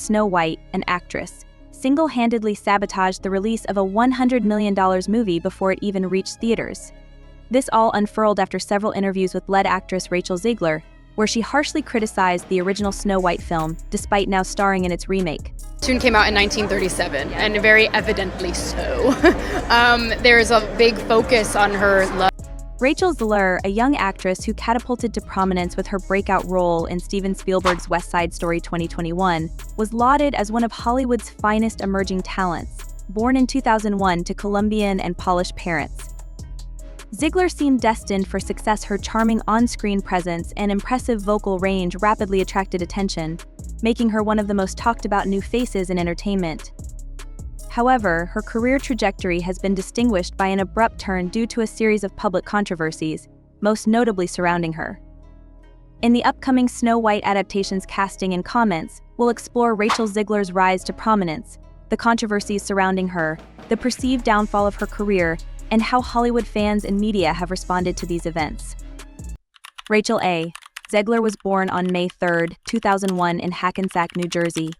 Snow White, an actress, single-handedly sabotaged the release of a $100 million movie before it even reached theaters. This all unfurled after several interviews with lead actress Rachel Zegler, where she harshly criticized the original Snow White film, despite now starring in its remake. The tune came out in 1937, and very evidently so. There's a big focus on her love. Rachel Zegler, a young actress who catapulted to prominence with her breakout role in Steven Spielberg's West Side Story 2021, was lauded as one of Hollywood's finest emerging talents, born in 2001 to Colombian and Polish parents. Zegler seemed destined for success. Her charming on-screen presence and impressive vocal range rapidly attracted attention, making her one of the most talked-about new faces in entertainment. However, her career trajectory has been distinguished by an abrupt turn due to a series of public controversies, most notably surrounding her. In the upcoming Snow White adaptation's casting and comments, we'll explore Rachel Zegler's rise to prominence, the controversies surrounding her, the perceived downfall of her career, and how Hollywood fans and media have responded to these events. Rachel A. Zegler was born on May 3, 2001 in Hackensack, New Jersey.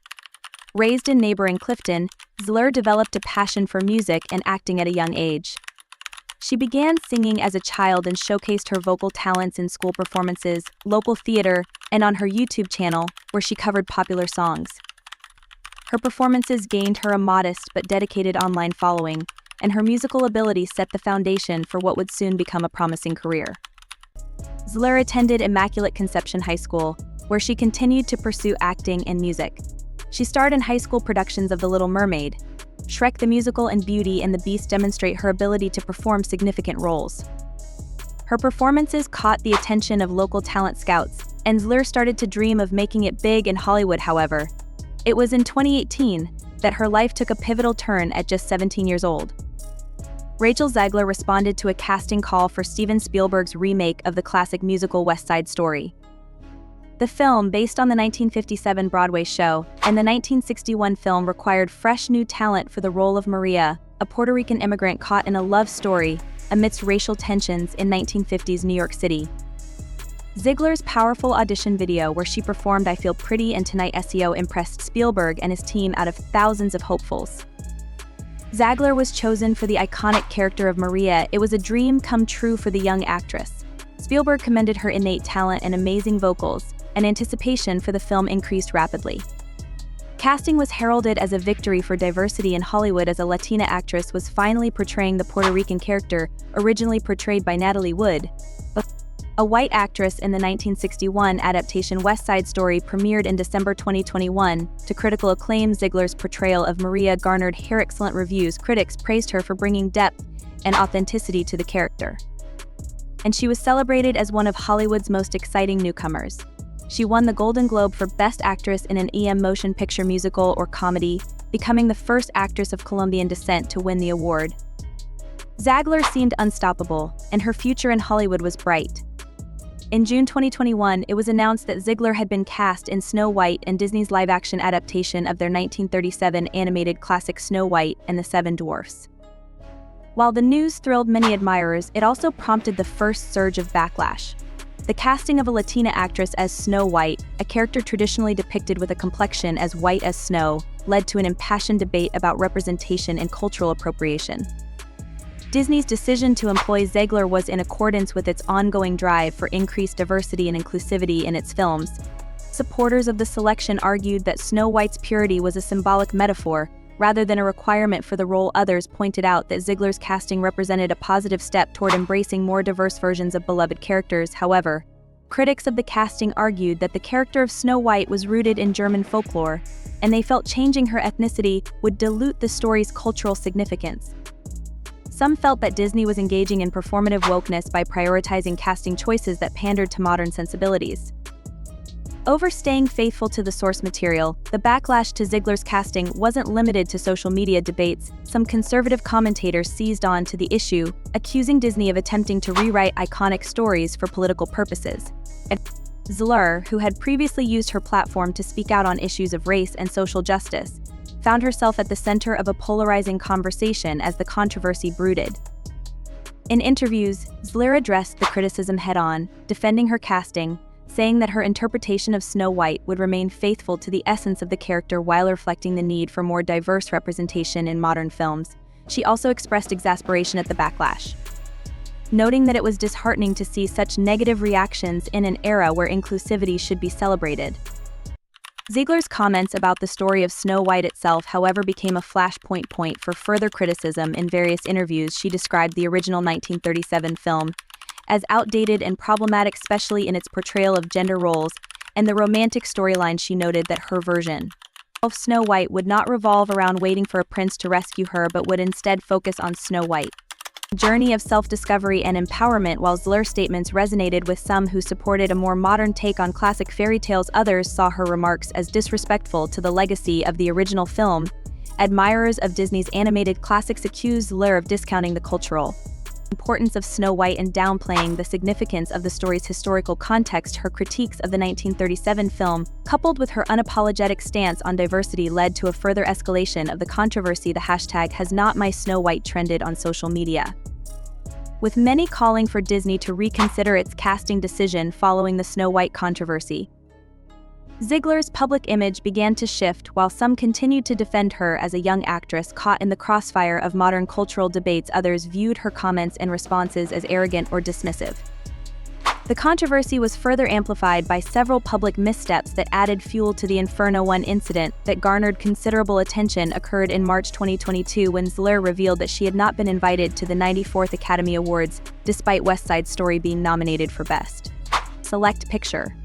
Raised in neighboring Clifton, Zegler developed a passion for music and acting at a young age. She began singing as a child and showcased her vocal talents in school performances, local theater, and on her YouTube channel, where she covered popular songs. Her performances gained her a modest but dedicated online following, and her musical ability set the foundation for what would soon become a promising career. Zegler attended Immaculate Conception High School, where she continued to pursue acting and music. She starred in high school productions of The Little Mermaid, Shrek the Musical, and Beauty and the Beast demonstrate her ability to perform significant roles. Her performances caught the attention of local talent scouts, and Zegler started to dream of making it big in Hollywood. However, it was in 2018 that her life took a pivotal turn at just 17 years old. Rachel Zegler responded to a casting call for Steven Spielberg's remake of the classic musical West Side Story. The film, based on the 1957 Broadway show, and the 1961 film required fresh new talent for the role of Maria, a Puerto Rican immigrant caught in a love story amidst racial tensions in 1950s New York City. Zegler's powerful audition video where she performed I Feel Pretty and Tonight SEO impressed Spielberg and his team out of thousands of hopefuls. Zegler was chosen for the iconic character of Maria. It was a dream come true for the young actress. Spielberg commended her innate talent and amazing vocals, and anticipation for the film increased rapidly. Casting was heralded as a victory for diversity in Hollywood as a Latina actress was finally portraying the Puerto Rican character originally portrayed by Natalie Wood. A white actress in the 1961 adaptation West Side Story premiered in December 2021. To critical acclaim, Zegler's portrayal of Maria garnered excellent reviews. Critics praised her for bringing depth and authenticity to the character, and she was celebrated as one of Hollywood's most exciting newcomers. She won the Golden Globe for Best Actress in an EM Motion Picture Musical or Comedy, becoming the first actress of Colombian descent to win the award. Zegler seemed unstoppable, and her future in Hollywood was bright. In June 2021, it was announced that Zegler had been cast in Snow White and Disney's live-action adaptation of their 1937 animated classic Snow White and the Seven Dwarfs. While the news thrilled many admirers, it also prompted the first surge of backlash. The casting of a Latina actress as Snow White, a character traditionally depicted with a complexion as white as snow, led to an impassioned debate about representation and cultural appropriation. Disney's decision to employ Zegler was in accordance with its ongoing drive for increased diversity and inclusivity in its films. Supporters of the selection argued that Snow White's purity was a symbolic metaphor, rather than a requirement for the role. Others pointed out that Zegler's casting represented a positive step toward embracing more diverse versions of beloved characters. However, critics of the casting argued that the character of Snow White was rooted in German folklore, and they felt changing her ethnicity would dilute the story's cultural significance. Some felt that Disney was engaging in performative wokeness by prioritizing casting choices that pandered to modern sensibilities. Over staying faithful to the source material, the backlash to Zegler's casting wasn't limited to social media debates. Some conservative commentators seized on to the issue, accusing Disney of attempting to rewrite iconic stories for political purposes. Zegler, who had previously used her platform to speak out on issues of race and social justice, found herself at the center of a polarizing conversation as the controversy brooded. In interviews, Zegler addressed the criticism head-on, defending her casting, saying that her interpretation of Snow White would remain faithful to the essence of the character while reflecting the need for more diverse representation in modern films. She also expressed exasperation at the backlash, noting that it was disheartening to see such negative reactions in an era where inclusivity should be celebrated. Zegler's comments about the story of Snow White itself, however, became a flashpoint point for further criticism. In various interviews, she described the original 1937 film as outdated and problematic, especially in its portrayal of gender roles and the romantic storyline. She noted that her version of Snow White would not revolve around waiting for a prince to rescue her, but would instead focus on Snow White journey of self-discovery and empowerment. While Zegler's statements resonated with some who supported a more modern take on classic fairy tales, others saw her remarks as disrespectful to the legacy of the original film. Admirers of Disney's animated classics accused Zegler of discounting the cultural importance of Snow White and downplaying the significance of the story's historical context. Her critiques of the 1937 film, coupled with her unapologetic stance on diversity, led to a further escalation of the controversy. The hashtag #HasNotMySnowWhite trended on social media, with many calling for Disney to reconsider its casting decision following the Snow White controversy. Zegler's public image began to shift, while some continued to defend her as a young actress caught in the crossfire of modern cultural debates. Others viewed her comments and responses as arrogant or dismissive. The controversy was further amplified by several public missteps that added fuel to the Inferno. One incident that garnered considerable attention occurred in March 2022 when Zegler revealed that she had not been invited to the 94th Academy Awards, despite West Side Story being nominated for Best Select Picture.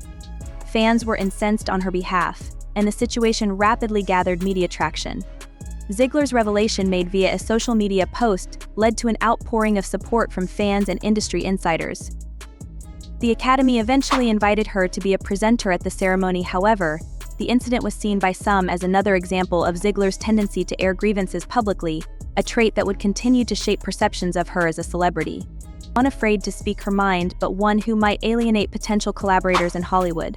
Fans were incensed on her behalf, and the situation rapidly gathered media traction. Zegler's revelation, made via a social media post, led to an outpouring of support from fans and industry insiders. The Academy eventually invited her to be a presenter at the ceremony. However, the incident was seen by some as another example of Zegler's tendency to air grievances publicly, a trait that would continue to shape perceptions of her as a celebrity. Unafraid to speak her mind, but one who might alienate potential collaborators in Hollywood.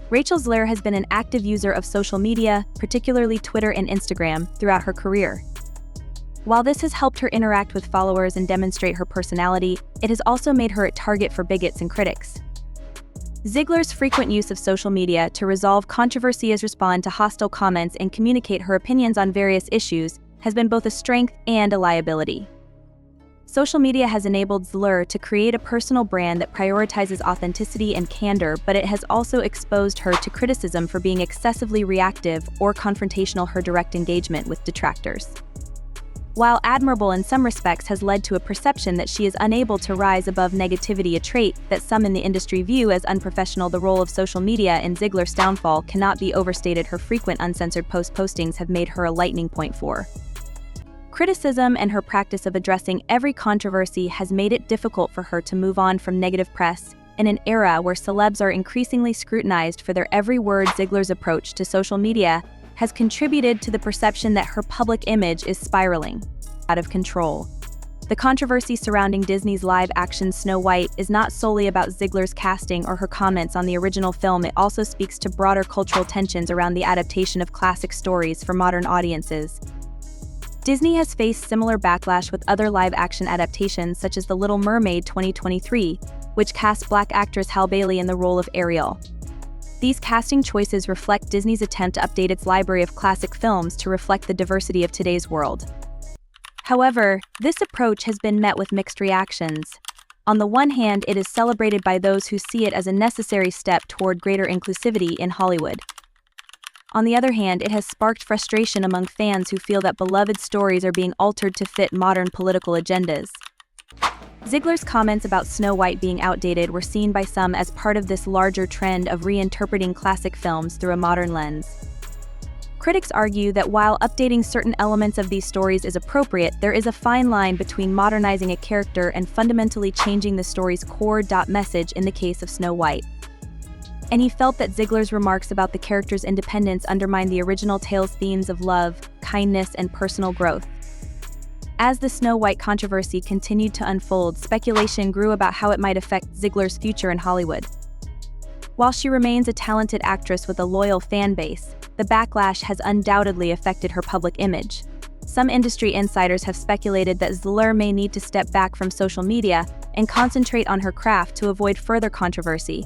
Rachel Zegler has been an active user of social media, particularly Twitter and Instagram, throughout her career. While this has helped her interact with followers and demonstrate her personality, it has also made her a target for bigots and critics. Zegler's frequent use of social media to resolve controversy, respond to hostile comments, and communicate her opinions on various issues has been both a strength and a liability. Social media has enabled Zegler to create a personal brand that prioritizes authenticity and candor, but it has also exposed her to criticism for being excessively reactive or confrontational. Her direct engagement with detractors, while admirable in some respects, has led to a perception that she is unable to rise above negativity, a trait that some in the industry view as unprofessional. The role of social media in Zegler's downfall cannot be overstated. Her frequent uncensored postings have made her a lightning point for criticism, and her practice of addressing every controversy has made it difficult for her to move on from negative press. In an era where celebs are increasingly scrutinized for their every word, Zegler's approach to social media has contributed to the perception that her public image is spiraling out of control. The controversy surrounding Disney's live-action Snow White is not solely about Zegler's casting or her comments on the original film. It also speaks to broader cultural tensions around the adaptation of classic stories for modern audiences. Disney has faced similar backlash with other live-action adaptations, such as The Little Mermaid 2023, which cast Black actress Halle Bailey in the role of Ariel. These casting choices reflect Disney's attempt to update its library of classic films to reflect the diversity of today's world. However, this approach has been met with mixed reactions. On the one hand, it is celebrated by those who see it as a necessary step toward greater inclusivity in Hollywood. On the other hand, it has sparked frustration among fans who feel that beloved stories are being altered to fit modern political agendas. Zegler's comments about Snow White being outdated were seen by some as part of this larger trend of reinterpreting classic films through a modern lens. Critics argue that while updating certain elements of these stories is appropriate, there is a fine line between modernizing a character and fundamentally changing the story's core message in the case of Snow White. And he felt that Zegler's remarks about the character's independence undermined the original tale's themes of love, kindness, and personal growth. As the Snow White controversy continued to unfold, speculation grew about how it might affect Zegler's future in Hollywood. While she remains a talented actress with a loyal fan base, the backlash has undoubtedly affected her public image. Some industry insiders have speculated that Zegler may need to step back from social media and concentrate on her craft to avoid further controversy.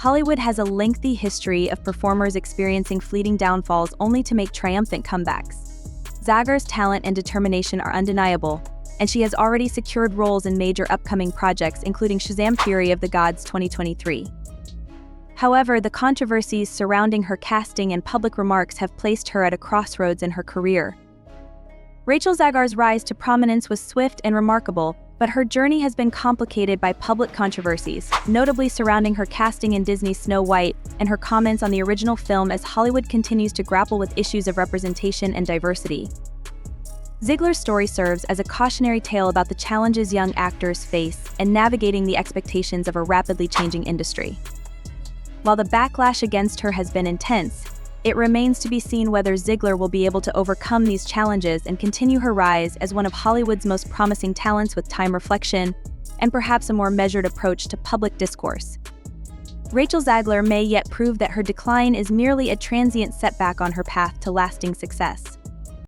Hollywood has a lengthy history of performers experiencing fleeting downfalls only to make triumphant comebacks. Zegler's talent and determination are undeniable, and she has already secured roles in major upcoming projects including Shazam! Fury of the Gods 2023. However, the controversies surrounding her casting and public remarks have placed her at a crossroads in her career. Rachel Zegler's rise to prominence was swift and remarkable, but her journey has been complicated by public controversies, notably surrounding her casting in Disney's Snow White and her comments on the original film as Hollywood continues to grapple with issues of representation and diversity. Zegler's story serves as a cautionary tale about the challenges young actors face and navigating the expectations of a rapidly changing industry. While the backlash against her has been intense, it remains to be seen whether Zegler will be able to overcome these challenges and continue her rise as one of Hollywood's most promising talents with time reflection and perhaps a more measured approach to public discourse. Rachel Zegler may yet prove that her decline is merely a transient setback on her path to lasting success.